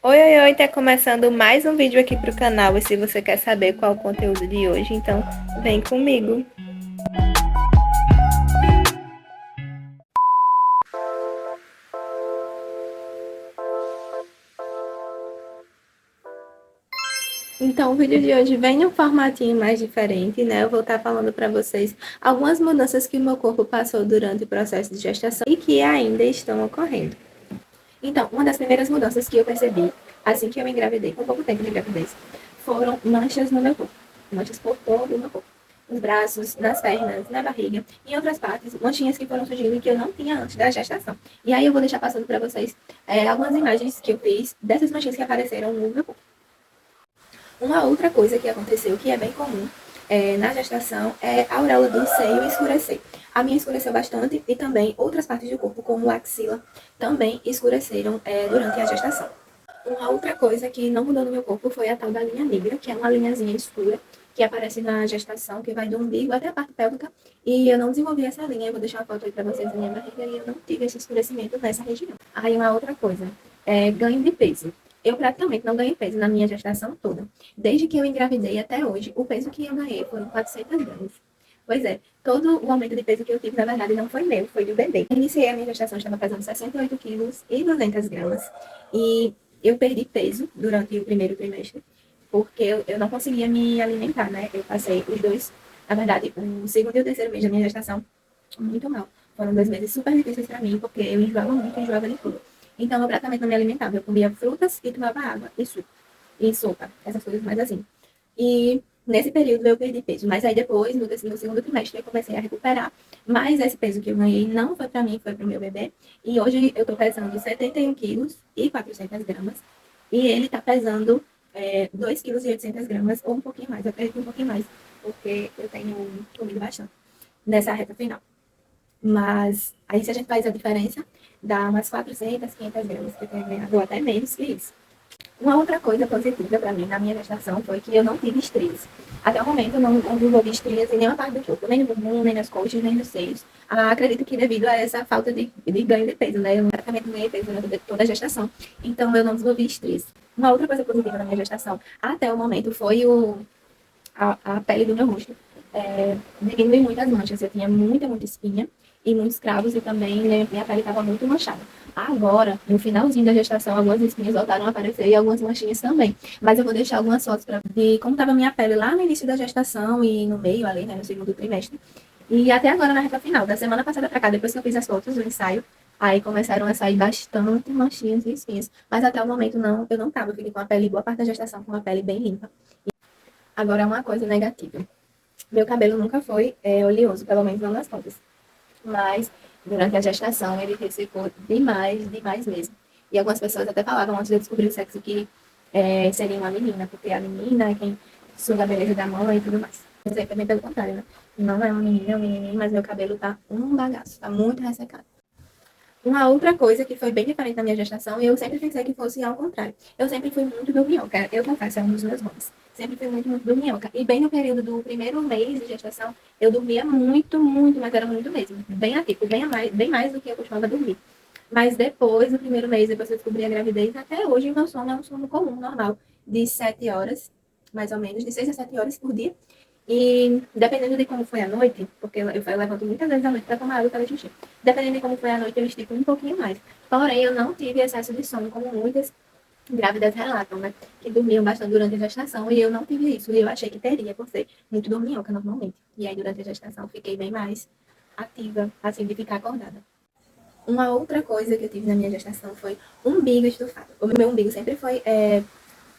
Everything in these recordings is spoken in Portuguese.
Oi, tá começando mais um vídeo aqui pro canal e se você quer saber qual é o conteúdo de hoje, então vem comigo. Então o vídeo de hoje vem em um formatinho mais diferente, né? Eu vou estar falando para vocês algumas mudanças que o meu corpo passou durante o processo de gestação e que ainda estão ocorrendo. Então, uma das primeiras mudanças que eu percebi assim que eu engravidei, com pouco tempo de gravidez, foram manchas no meu corpo. Manchas por todo o meu corpo. Nos braços, nas pernas, na barriga e em outras partes, manchinhas que foram surgindo e que eu não tinha antes da gestação. E aí eu vou deixar passando para vocês algumas imagens que eu fiz dessas manchinhas que apareceram no meu corpo. Uma outra coisa que aconteceu, que é bem comum na gestação, é a auréola do seio escurecer. A minha escureceu bastante e também outras partes do corpo, como a axila, também escureceram durante a gestação. Uma outra coisa que não mudou no meu corpo foi a tal da linha negra, que é uma linhazinha escura que aparece na gestação, que vai do umbigo até a parte pélvica. E eu não desenvolvi essa linha, eu vou deixar uma foto aí pra vocês da minha barriga, e eu não tive esse escurecimento nessa região. Aí uma outra coisa, ganho de peso. Eu praticamente não ganhei peso na minha gestação toda. Desde que eu engravidei até hoje, o peso que eu ganhei foram 400 gramas. Pois é, todo o aumento de peso que eu tive, na verdade, não foi meu, foi do bebê. Eu iniciei a minha gestação, estava pesando 68 quilos e 200 gramas. E eu perdi peso durante o primeiro trimestre, porque eu não conseguia me alimentar, né? Eu passei os dois, na verdade, o segundo e o terceiro mês da minha gestação muito mal. Foram 2 meses super difíceis para mim, porque eu enjoava muito, enjoava de tudo. Então, eu praticamente não me alimentava. Eu comia frutas e tomava água e suco. E sopa, essas coisas mais assim. E nesse período eu perdi peso. Mas aí depois, no segundo trimestre, eu comecei a recuperar. Mas esse peso que eu ganhei não foi para mim, foi para o meu bebê. E hoje eu estou pesando 71 quilos e 400 gramas. E ele está pesando 2 quilos e 800 gramas, ou um pouquinho mais. Eu acredito um pouquinho mais, porque eu tenho comido bastante nessa reta final. Mas aí se a gente faz a diferença, dá umas 400, 500 gramas, que eu tenho ganhado, ou até menos que isso. Uma outra coisa positiva para mim na minha gestação foi que eu não tive estrias. Até o momento eu não desenvolvi estrias em nenhuma parte do corpo, nem no bumbum, nem nas coxas, nem nos seios. Acredito que devido a essa falta de ganho de peso, né? Eu praticamente não ganhei peso durante toda a gestação. Então eu não desenvolvi estrias. Uma outra coisa positiva na minha gestação, até o momento, foi a pele do meu rosto. Diminuí muitas manchas. Eu tinha muita espinha e muitos cravos e também minha pele estava muito manchada. Agora, no finalzinho da gestação, algumas espinhas voltaram a aparecer e algumas manchinhas também. Mas eu vou deixar algumas fotos de como estava minha pele lá no início da gestação e no meio ali, né, no segundo trimestre. E até agora na reta final, da semana passada para cá, depois que eu fiz as fotos do ensaio, aí começaram a sair bastante manchinhas e espinhas. Mas até o momento não, eu não tava, eu fiquei com a pele, boa parte da gestação, com a pele bem limpa. Agora é uma coisa negativa. Meu cabelo nunca foi oleoso, pelo menos não nas pontas. Mas durante a gestação ele ressecou demais mesmo. E algumas pessoas até falavam antes de eu descobrir o sexo que seria uma menina, porque a menina é quem suga a beleza da mãe e tudo mais. Mas aí foi bem pelo contrário, né? Não é uma menina, é um menininho, mas meu cabelo tá um bagaço, tá muito ressecado. Uma outra coisa que foi bem diferente na minha gestação, e eu sempre pensei que fosse ao contrário. Eu sempre fui muito dorminhoca. Eu confesso, é um dos meus hobbies. Sempre fui muito dorminhoca. E bem no período do primeiro mês de gestação, eu dormia muito, mas era muito mesmo. Bem atípico, bem mais do que eu costumava dormir. Mas depois do primeiro mês, depois que eu descobri a gravidez, até hoje o meu sono é um sono comum, normal, de 7 horas, mais ou menos, de 6 a 7 horas por dia. E dependendo de como foi a noite, porque eu levanto muitas vezes à noite para tomar água para xixi. Dependendo de como foi a noite, eu estico um pouquinho mais. Porém, eu não tive excesso de sono, como muitas grávidas relatam, né? Que dormiam bastante durante a gestação, e eu não tive isso. E eu achei que teria, por ser muito dorminhoca normalmente. E aí, durante a gestação, fiquei bem mais ativa, assim, de ficar acordada. Uma outra coisa que eu tive na minha gestação foi umbigo estufado. O meu umbigo sempre foi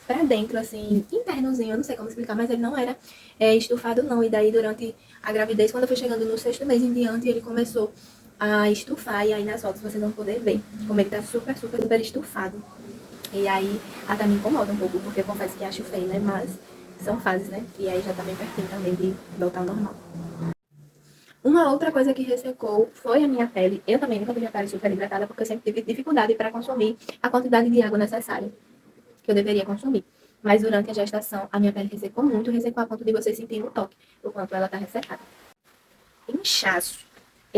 pra dentro, assim, internozinho, eu não sei como explicar, mas ele não era estufado, não. E daí, durante a gravidez, quando eu fui chegando no sexto mês em diante, ele começou a estufar. E aí, nas fotos, vocês vão poder ver como ele tá super estufado. E aí, até me incomoda um pouco, porque eu confesso que acho feio, né? Mas são fases, né? E aí, já tá bem pertinho também de voltar ao normal. Uma outra coisa que ressecou foi a minha pele. Eu também nunca tive a pele super hidratada, porque eu sempre tive dificuldade para consumir a quantidade de água necessária que eu deveria consumir. Mas durante a gestação, a minha pele ressecou muito, ressecou a ponto de você sentir no toque, o quanto ela está ressecada. Inchaço.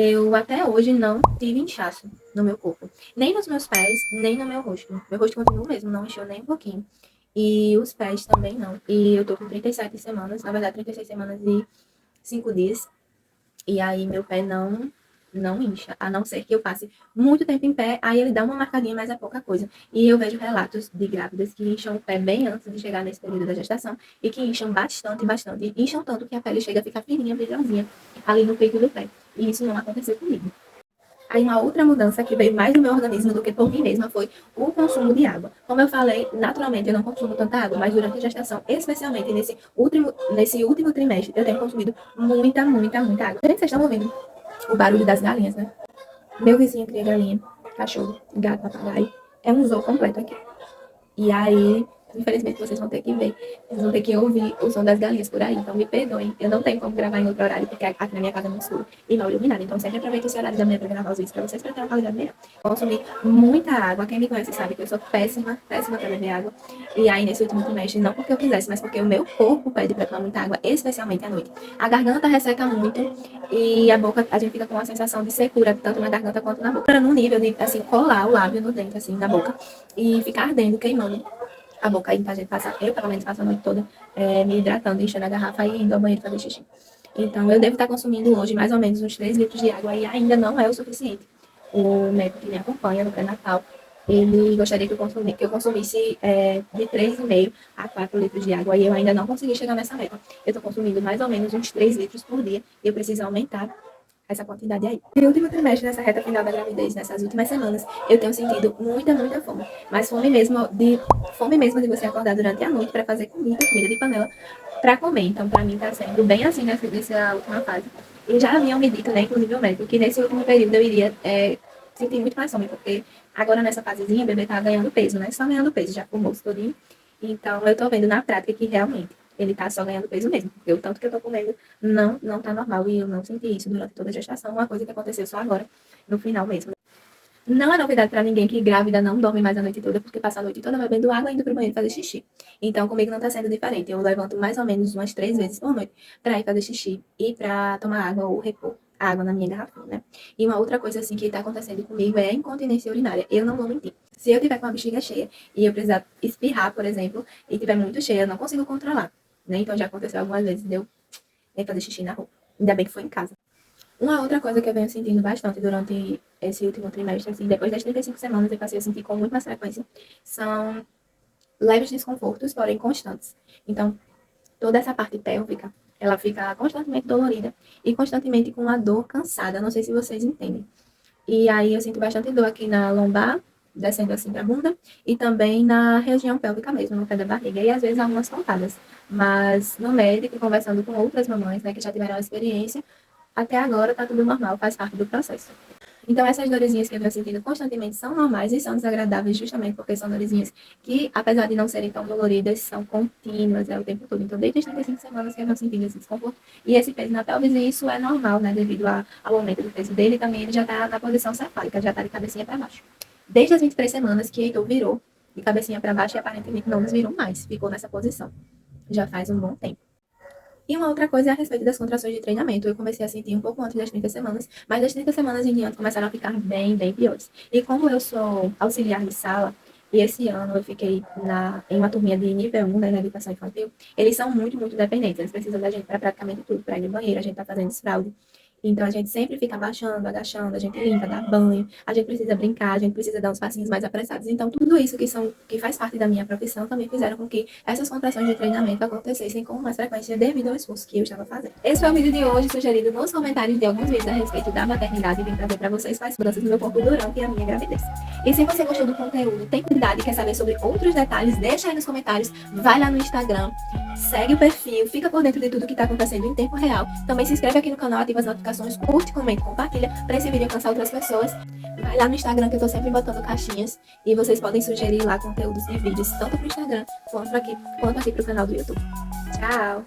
Eu até hoje não tive inchaço no meu corpo. Nem nos meus pés, nem no meu rosto. Meu rosto continua o mesmo, não inchou nem um pouquinho. E os pés também não. E eu tô com 37 semanas, na verdade 36 semanas e 5 dias. E aí meu pé não incha, a não ser que eu passe muito tempo em pé, aí ele dá uma marcadinha, mas é pouca coisa. E eu vejo relatos de grávidas que incham o pé bem antes de chegar nesse período da gestação e que incham bastante, bastante. Incham tanto que a pele chega a ficar fininha, brilhosinha, ali no peito do pé. E isso não aconteceu comigo. Aí uma outra mudança que veio mais no meu organismo do que por mim mesma foi o consumo de água. Como eu falei, naturalmente eu não consumo tanta água, mas durante a gestação, especialmente nesse último trimestre, eu tenho consumido muita, muita, muita água. Gente, vocês estão ouvindo o barulho das galinhas, né? Meu vizinho cria galinha, cachorro, gato, papagaio. É um zoo completo aqui. E aí, infelizmente, vocês vão ter que ver. Vocês vão ter que ouvir o som das galinhas por aí. Então, me perdoem. Eu não tenho como gravar em outro horário, porque aqui na minha casa é muito escuro e mal iluminado. Então, sempre aproveito esse horário da manhã para gravar os vídeos para vocês, para ter uma qualidade melhor. Consumir muita água. Quem me conhece sabe que eu sou péssima, péssima para beber água. E aí, nesse último trimestre, não porque eu quisesse, mas porque o meu corpo pede para tomar muita água, especialmente à noite. A garganta resseca muito e a boca, a gente fica com uma sensação de secura, tanto na garganta quanto na boca. Num nível de, assim, colar o lábio no dente, assim, na boca e ficar ardendo, queimando a boca. Aí, então a gente passa, eu pelo menos passo a noite toda me hidratando, enchendo a garrafa e indo ao banheiro fazer xixi. Então eu devo estar consumindo hoje mais ou menos uns 3 litros de água e ainda não é o suficiente. O médico que me acompanha no pré-natal, ele gostaria que eu consumisse de 3,5 a 4 litros de água e eu ainda não consegui chegar nessa meta. Eu estou consumindo mais ou menos uns 3 litros por dia e eu preciso aumentar essa quantidade aí. No último trimestre, nessa reta final da gravidez, nessas últimas semanas, eu tenho sentido muita, muita fome. Mas fome mesmo de você acordar durante a noite para fazer comida de panela, para comer. Então, para mim, tá sendo bem assim nessa última fase. E já haviam me dito, né, inclusive o médico, que nesse último período eu iria sentir muito mais fome, porque agora nessa fasezinha, o bebê tá ganhando peso, né? Só ganhando peso, já formou todinho. Então, eu tô vendo na prática que realmente ele tá só ganhando peso mesmo, porque o tanto que eu tô comendo não tá normal e eu não senti isso durante toda a gestação, uma coisa que aconteceu só agora, no final mesmo. Não é novidade para ninguém que grávida não dorme mais a noite toda, porque passa a noite toda bebendo água e indo pro banheiro fazer xixi. Então, comigo não tá sendo diferente. Eu levanto mais ou menos umas 3 vezes por noite para ir fazer xixi e para tomar água ou repor água na minha garrafa, né? E uma outra coisa, assim, que tá acontecendo comigo é a incontinência urinária. Eu não vou mentir. Se eu tiver com a bexiga cheia e eu precisar espirrar, por exemplo, e tiver muito cheia, eu não consigo controlar, né? Então, já aconteceu algumas vezes de eu fazer xixi na roupa. Ainda bem que foi em casa. Uma outra coisa que eu venho sentindo bastante durante esse último trimestre, assim, depois das 35 semanas, eu passei a sentir com muito mais frequência, são leves desconfortos, porém constantes. Então, toda essa parte pélvica, ela fica constantemente dolorida e constantemente com uma dor cansada. Não sei se vocês entendem. E aí eu sinto bastante dor aqui na lombar, descendo assim pra bunda, e também na região pélvica mesmo, no pé da barriga, e às vezes algumas pontadas. Mas no médico, conversando com outras mamães, né, que já tiveram a experiência, até agora tá tudo normal, faz parte do processo. Então, essas dorezinhas que eu venho sentindo constantemente são normais e são desagradáveis justamente porque são dorezinhas que, apesar de não serem tão doloridas, são contínuas, o tempo todo. Então, desde as 35 semanas que eu venho sentindo esse desconforto e esse peso na pelvis, e isso é normal, né, devido ao aumento do peso dele, também ele já tá na posição cefálica, já tá de cabecinha para baixo. Desde as 23 semanas que Heitor virou de cabecinha para baixo e aparentemente não desvirou mais, ficou nessa posição. Já faz um bom tempo. E uma outra coisa é a respeito das contrações de treinamento. Eu comecei a sentir um pouco antes das 30 semanas, mas das 30 semanas em diante começaram a ficar bem, bem piores. E como eu sou auxiliar de sala, e esse ano eu fiquei em uma turminha de nível 1, né, na educação infantil, eles são muito, muito dependentes. Eles precisam da gente para praticamente tudo, para ir no banheiro, a gente tá fazendo desfraude. Então a gente sempre fica abaixando, agachando, a gente limpa, dá banho, a gente precisa brincar, a gente precisa dar uns passinhos mais apressados. Então tudo isso que faz parte da minha profissão também fizeram com que essas contrações de treinamento acontecessem com mais frequência devido ao esforço que eu estava fazendo. Esse foi o vídeo de hoje, sugerido nos comentários de alguns vídeos a respeito da maternidade e vim trazer para vocês quais mudanças no meu corpo durante a minha gravidez. E se você gostou do conteúdo, tem curiosidade e quer saber sobre outros detalhes, deixa aí nos comentários, vai lá no Instagram, segue o perfil, fica por dentro de tudo que está acontecendo em tempo real. Também se inscreve aqui no canal, ativa as notificações, curte, comenta, compartilha para esse vídeo alcançar outras pessoas. Vai lá no Instagram que eu tô sempre botando caixinhas e vocês podem sugerir lá conteúdos de vídeos, tanto pro Instagram quanto aqui pro canal do YouTube. Tchau!